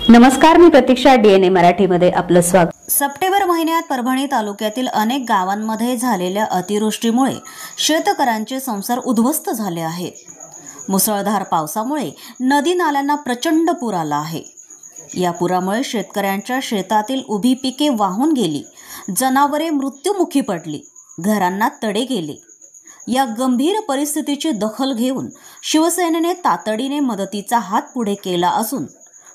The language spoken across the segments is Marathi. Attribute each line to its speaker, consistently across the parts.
Speaker 1: नमस्कार, मी प्रतीक्षा. DNA मराठीमध्ये आपलं स्वागत.
Speaker 2: सप्टेंबर महिन्यात परभणी तालुक्यातील अनेक गावांमध्ये झालेल्या अतिवृष्टीमुळे शेतकऱ्यांचे संसार उद्ध्वस्त झाले आहेत. मुसळधार पावसामुळे नदी नाल्यांना प्रचंड पूर आला आहे. या पुरामुळे शेतकऱ्यांच्या शेतातील उभी पिके वाहून गेली, जनावरे मृत्युमुखी पडली, घरांना तडे गेले. या गंभीर परिस्थितीची दखल घेऊन शिवसेनेने तातडीने मदतीचा हात पुढे केला असून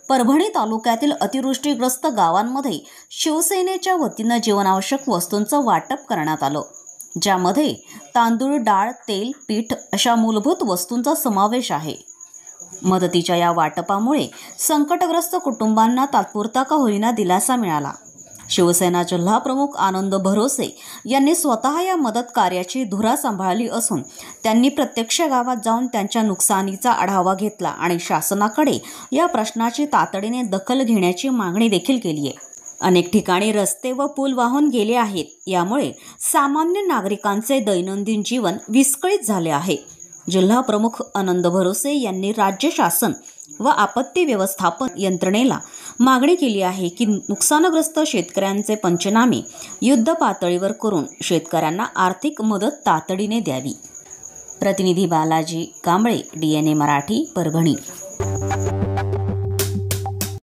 Speaker 2: परभणी तालुक्यातील अतिवृष्टीग्रस्त गावांमध्ये शिवसेनेच्या वतीनं जीवनावश्यक वस्तूंचं वाटप करण्यात आलं, ज्यामध्ये तांदूळ, डाळ, तेल, पीठ अशा मूलभूत वस्तूंचा समावेश आहे. मदतीच्या या वाटपामुळे संकटग्रस्त कुटुंबांना तात्पुरता का होईना दिलासा मिळाला. शिवसेना जिल्हा प्रमुख आनंद भरोसे यांनी स्वतः या मदत कार्याची धुरा सांभाळली असून त्यांनी प्रत्यक्ष गावात जाऊन त्यांच्या नुकसानीचा आढावा घेतला आणि शासनाकडे या प्रश्नाची तातडीने दखल घेण्याची मागणी देखील केली आहे. अनेक ठिकाणी रस्ते व पूल वाहून गेले आहेत. यामुळे सामान्य नागरिकांचे दैनंदिन जीवन विस्कळीत झाले आहे. जिल्हा प्रमुख आनंद भरोसे यांनी राज्य शासन व आपत्ती व्यवस्थापन यंत्रणेला मागणी केली आहे की नुकसानग्रस्त शेतकऱ्यांचे पंचनामे युद्ध पातळीवर करून शेतकऱ्यांना आर्थिक मदत तातडीने द्यावी. प्रतिनिधी बालाजी कांबळे, DNA मराठी, परभणी.